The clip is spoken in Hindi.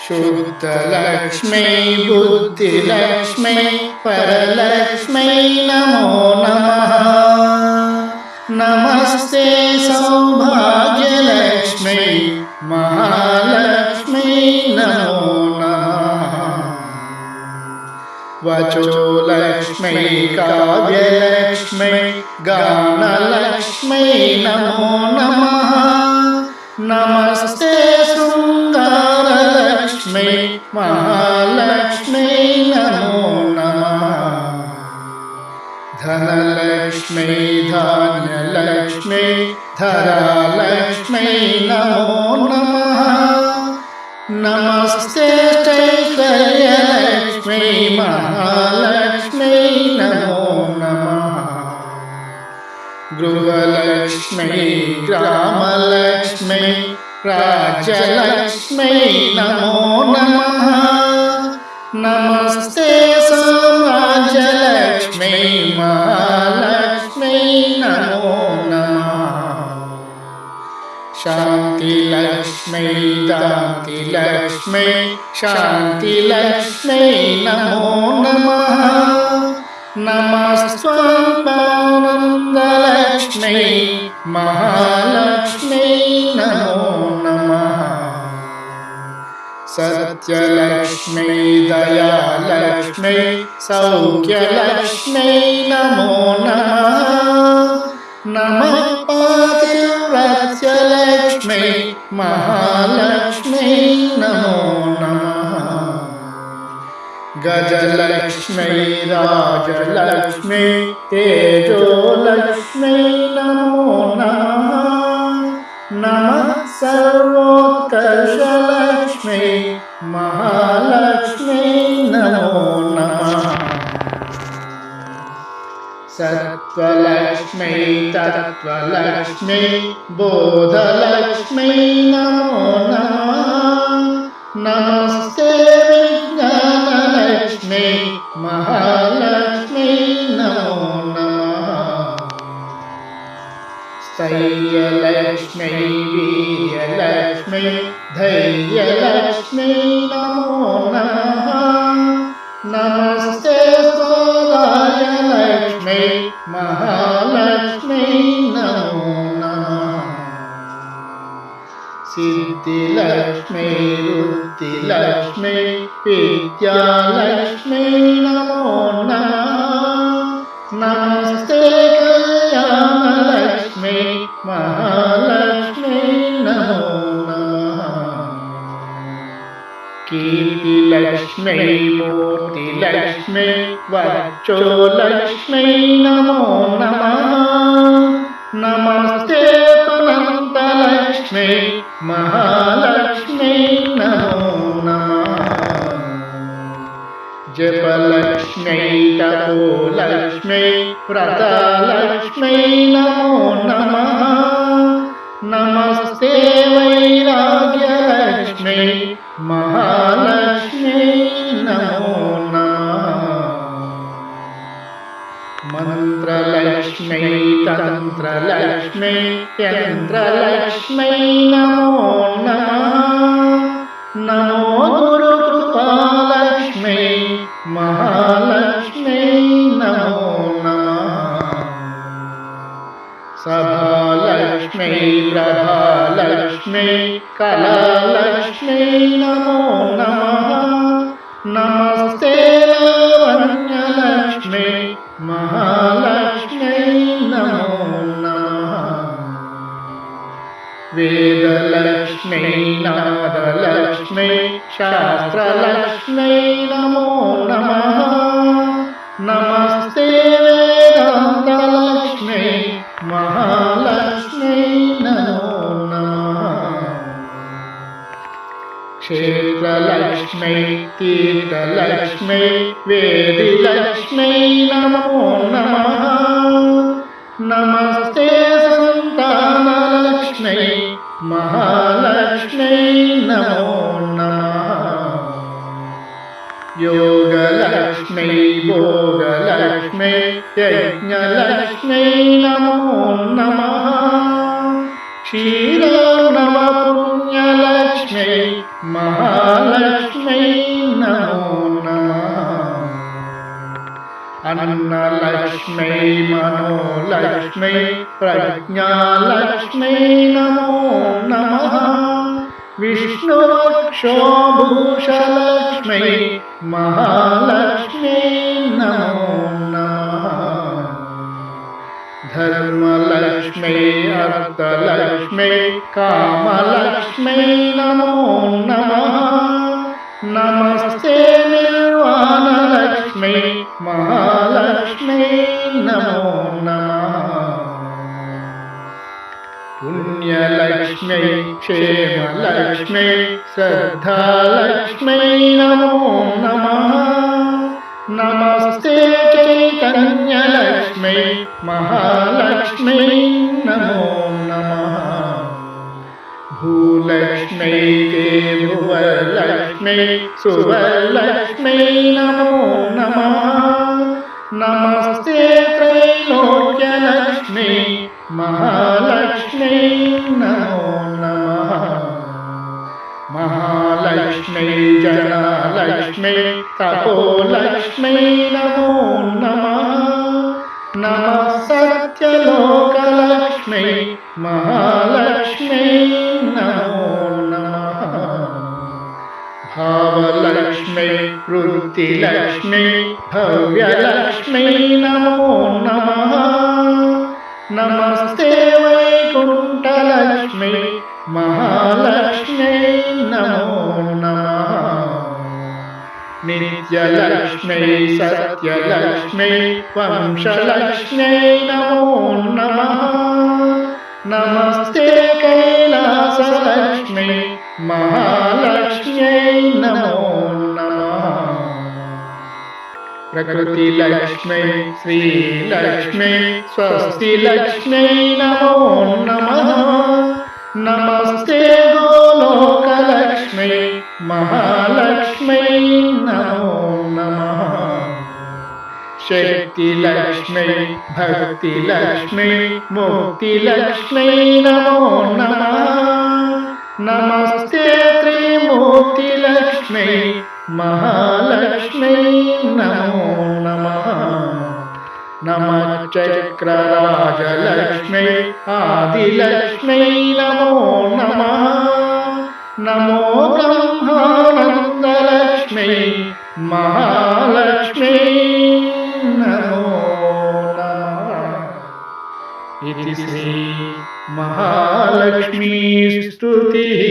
शुद्धलक्ष्मी बुद्धिलक्ष्मी परलक्ष्मी नमो नमः। नमस्ते सौभाग्यलक्ष्मी महालक्ष्मी नमो नमः। वचोलक्ष्मी काव्यलक्ष्मी गानलक्ष्मी नमो नमः। नमस्ते शृंगारलक्ष्मी महालक्ष्मी नमो नमः। धनलक्ष्मी धान्यलक्ष्मी धरालक्ष्मी नमो नमः। नमस्ते ऐश्वर्यलक्ष्मी महालक्ष्मी नमो नमः। गृहलक्ष्मी ग्रामलक्ष्मी राज्यलक्ष्मी नमो नमः। नमस्ते साम्राज्यलक्ष्मी महालक्ष्मी नमो नमः। शांतिलक्ष्मी दान्तिलक्ष्मी शांतिलक्ष्मी नमो नमः। नमस्त्वानंदलक्ष्मी महालक्ष्मी नमो नमः। सत्यलक्ष्मी दयालक्ष्मी सौख्यलक्ष्मी नमो नमः। नमः पातिव्रत्यलक्ष्मी महालक्ष्मी नमो नमः। गजलक्ष्मी राजलक्ष्मी तेजोलक्ष्मी नमो नमः। नमः सर्वोत्कर्षलक्ष्मी महालक्ष्मी नमो नमः। सत्त्वलक्ष्मी तत्त्वलक्ष्मी बोधलक्ष्मी नमो नमः। नमस्ते विज्ञानलक्ष्मी महालक्ष्मी नमो नमः। स्थैर्यलक्ष्मी वीर्यलक्ष्मी धैर्यलक्ष्मी नमो नमः। नमस्ते सौदार्यलक्ष्मी महालक्ष्मी नमो नमः। सिद्धिलक्ष्मी बुद्धिलक्ष्मी विद्यालक्ष्मी नमो नमः। नमस्ते कल्याणलक्ष्मी महालक्ष्मी नमो नमः। कीर्तिलक्ष्मी मूर्तिलक्ष्मी वक्षोलक्ष्मी नमो नमः। नमस्ते अनन्तलक्ष्मी महालक्ष्मी नमो नमः। जपलक्ष्मी तपोलक्ष्मी व्रतलक्ष्मी नमो नमः। नमस्ते वैराग्यलक्ष्मी महालक्ष्मी नमो नमः। मंत्रलक्ष्मी तंत्रलक्ष्मी यंत्रलक्ष्मी नमो नमः। नमो गुरुकृपालक्ष्मी महालक्ष्मी नमो नमः। सभालक्ष्मी प्रभालक्ष्मी कलालक्ष्मी नमो नमः। नमस्ते लावण्यलक्ष्मी महालक्ष्मी नमो नमः। वेदलक्ष्मी नादलक्ष्मी शास्त्रलक्ष्मी नमो नमः। नमस्ते वेदान्तलक्ष्मी महालक्ष्मी नमो नमः। क्षेत्रलक्ष्मी तीर्थलक्ष्मी वेदिलक्ष्मी नमो नमः। नमस्ते संतानलक्ष्मी महालक्ष्मी नमो नमः। योगलक्ष्मी भोगलक्ष्मी यज्ञलक्ष्मी नमो नमः। क्षीरोन्नव पुण्यलक्ष्मी महालक्ष्मी अन्नलक्ष्मै मनोलक्ष्मै प्रज्ञालक्ष्मै नमो नमः विष्णुवक्षोभूषलक्ष्मै महालक्ष्मै नमो नमः धर्मलक्ष्मै अर्थलक्ष्मै कामलक्ष्मै नमो नमः नमस्ते निर्वाणलक्ष्मै महालक्ष्मै नमो नमः पुण्यलक्ष्मै क्षेमलक्ष्मै श्रद्धालक्ष्मै नमो नमः नमस्ते चैतन्यलक्ष्मै महालक्ष्मै नमो नमः भूलक्ष्मै भुवलक्ष्मै सुवरलक्ष्मै नमो नमः नमस्ते त्रैलोक्यलक्ष्मै महालक्ष्मै नमो नमः महालक्ष्मै जनालक्ष्मै तपोलक्ष्मै नमो नमः नमः सत्यलोकलक्ष्मै महालक्ष्मै नमो नमः भावलक्ष्मै वृत्तिलक्ष्मै भव्यलक्ष्मै नमो नमः नमस्ते वैकुण्ठलक्ष्मै महालक्ष्मै नमो नमः नित्यलक्ष्मै सत्यलक्ष्मै वंशलक्ष्मै नमो नमः नमस्ते कैलासलक्ष्मै महालक्ष्मै नमो नमः प्रकृतिलक्ष्मै श्रीलक्ष्मै स्वस्तिलक्ष्मै नमो नमः नमस्ते गोलोकलक्ष्मै महालक्ष्मै नमो नमः शक्तिलक्ष्मै भक्तिलक्ष्मै मुक्तिलक्ष्मै नमो नमः नमस्ते त्रिमूर्तिलक्ष्मै महालक्ष्मै नमो नमः नमः चक्रराजलक्ष्मै आदिलक्ष्मै नमो नमः नमो ब्रह्मानन्दलक्ष्मै महालक्ष्मै नमो नमः इति श्री महालक्ष्मी स्तुतिः।